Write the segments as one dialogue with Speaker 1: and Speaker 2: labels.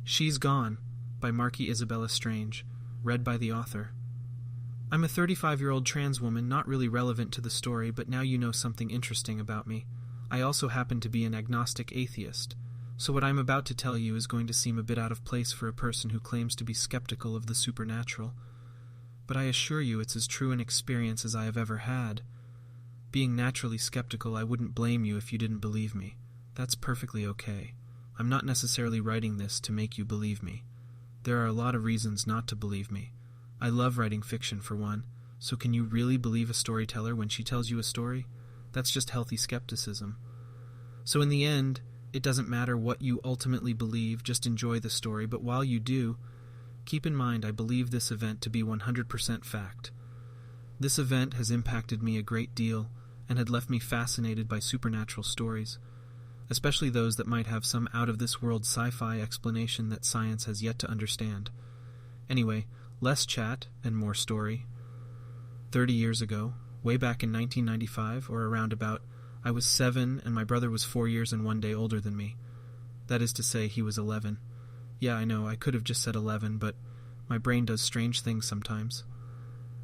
Speaker 1: She's Gone by Markie Isabella Strange, read by the author. I'm a 35-year-old trans woman, not really relevant to the story, but now you know something interesting about me. I also happen to be an agnostic atheist, so what I'm about to tell you is going to seem a bit out of place for a person who claims to be skeptical of the supernatural. But I assure you it's as true an experience as I have ever had. Being naturally skeptical, I wouldn't blame you if you didn't believe me. That's perfectly okay. I'm not necessarily writing this to make you believe me. There are a lot of reasons not to believe me. I love writing fiction, for one, so can you really believe a storyteller when she tells you a story? That's just healthy skepticism. So in the end, it doesn't matter what you ultimately believe, just enjoy the story, but while you do, keep in mind I believe this event to be 100% fact. This event has impacted me a great deal and had left me fascinated by supernatural stories, especially those that might have some out-of-this-world sci-fi explanation that science has yet to understand. Anyway, less chat and more story. 30 years ago, way back in 1995, or around about, I was 7 and my brother was 4 years and 1 day older than me. That is to say, he was 11. Yeah, I know, I could have just said 11, but my brain does strange things sometimes.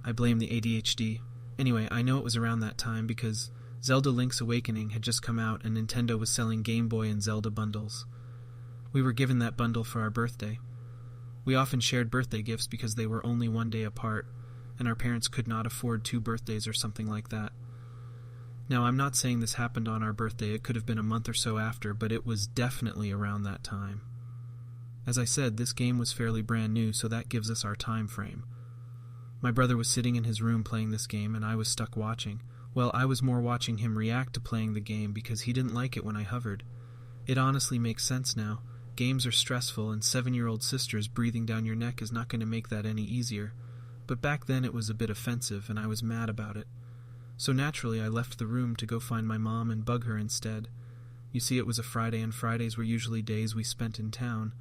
Speaker 1: I blame the ADHD. Anyway, I know it was around that time because Zelda Link's Awakening had just come out and Nintendo was selling Game Boy and Zelda bundles. We were given that bundle for our birthday. We often shared birthday gifts because they were only 1 day apart, and our parents could not afford 2 birthdays or something like that. Now, I'm not saying this happened on our birthday, it could have been a month or so after, but it was definitely around that time. As I said, this game was fairly brand new, so that gives us our time frame. My brother was sitting in his room playing this game, and I was stuck watching. Well, I was more watching him react to playing the game because he didn't like it when I hovered. It honestly makes sense now. Games are stressful, and 7-year-old sisters breathing down your neck is not going to make that any easier. But back then it was a bit offensive, and I was mad about it. So naturally I left the room to go find my mom and bug her instead. You see, it was a Friday, and Fridays were usually days we spent in town.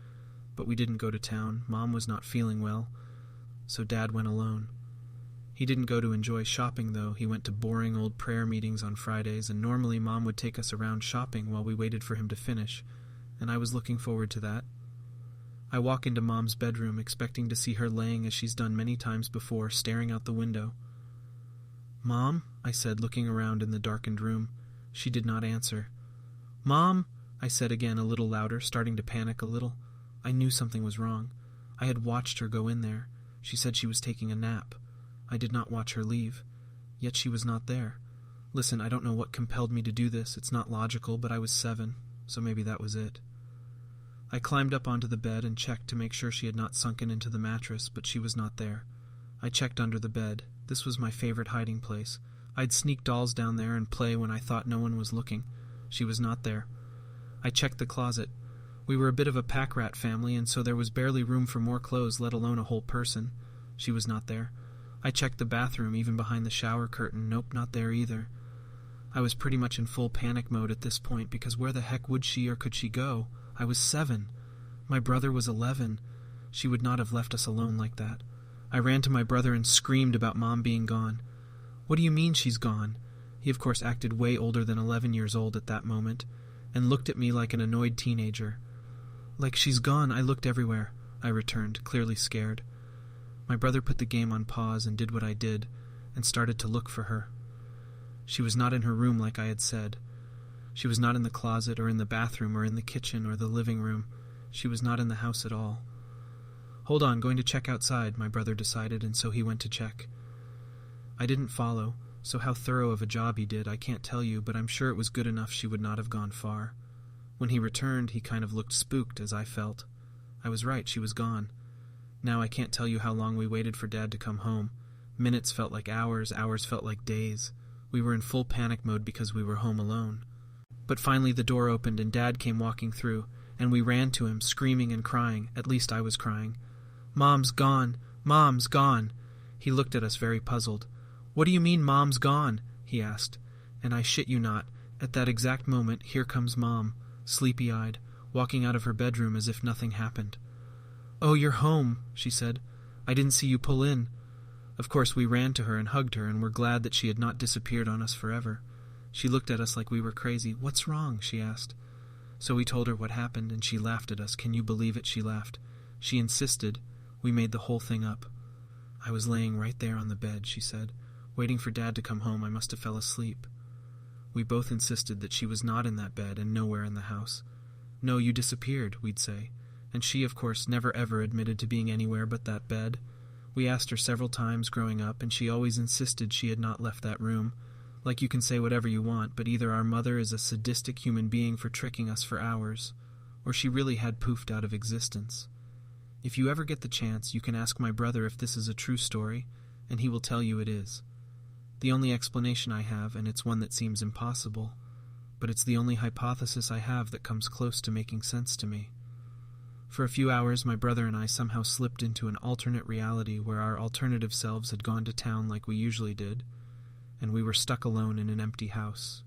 Speaker 1: But we didn't go to town. Mom was not feeling well, so Dad went alone. He didn't go to enjoy shopping, though. He went to boring old prayer meetings on Fridays, and normally Mom would take us around shopping while we waited for him to finish, and I was looking forward to that. I walk into Mom's bedroom, expecting to see her laying as she's done many times before, staring out the window. "Mom?" I said, looking around in the darkened room. She did not answer. "Mom?" I said again, a little louder, starting to panic a little. I knew something was wrong. I had watched her go in there. She said she was taking a nap. I did not watch her leave. Yet she was not there. Listen, I don't know what compelled me to do this. It's not logical, but I was 7, so maybe that was it. I climbed up onto the bed and checked to make sure she had not sunken into the mattress, but she was not there. I checked under the bed. This was my favorite hiding place. I'd sneak dolls down there and play when I thought no one was looking. She was not there. I checked the closet. We were a bit of a pack rat family, and so there was barely room for more clothes, let alone a whole person. She was not there. I checked the bathroom, even behind the shower curtain. Nope, not there either. I was pretty much in full panic mode at this point, because where the heck would she or could she go? I was 7. My brother was 11. She would not have left us alone like that. I ran to my brother and screamed about Mom being gone. "What do you mean she's gone?" He of course acted way older than 11 years old at that moment, and looked at me like an annoyed teenager. "Like she's gone, I looked everywhere," I returned, clearly scared. My brother put the game on pause and did what I did, and started to look for her. She was not in her room like I had said. She was not in the closet or in the bathroom or in the kitchen or the living room. She was not in the house at all. "Hold on, going to check outside," my brother decided, and so he went to check. I didn't follow, so how thorough of a job he did I can't tell you, but I'm sure it was good enough she would not have gone far. When he returned, he kind of looked spooked, as I felt. I was right, she was gone. Now I can't tell you how long we waited for Dad to come home. Minutes felt like hours, hours felt like days. We were in full panic mode because we were home alone. But finally the door opened and Dad came walking through, and we ran to him, screaming and crying. At least I was crying. "Mom's gone! Mom's gone!" He looked at us very puzzled. "What do you mean, Mom's gone?" he asked. And I shit you not, at that exact moment, here comes Mom, sleepy-eyed, walking out of her bedroom as if nothing happened. "Oh, you're home," she said. "I didn't see you pull in." Of course, we ran to her and hugged her and were glad that she had not disappeared on us forever. She looked at us like we were crazy. "What's wrong?" she asked. So we told her what happened, and she laughed at us. Can you believe it? She laughed. She insisted we made the whole thing up. I was laying right there on the bed, she said. Waiting for Dad to come home, I must have fell asleep. We both insisted that she was not in that bed and nowhere in the house. No, you disappeared, we'd say. And she, of course, never ever admitted to being anywhere but that bed. We asked her several times growing up, and she always insisted she had not left that room. Like, you can say whatever you want, but either our mother is a sadistic human being for tricking us for hours, or she really had poofed out of existence. If you ever get the chance, you can ask my brother if this is a true story, and he will tell you it is. The only explanation I have, and it's one that seems impossible, but it's the only hypothesis I have that comes close to making sense to me. For a few hours, my brother and I somehow slipped into an alternate reality where our alternative selves had gone to town like we usually did, and we were stuck alone in an empty house.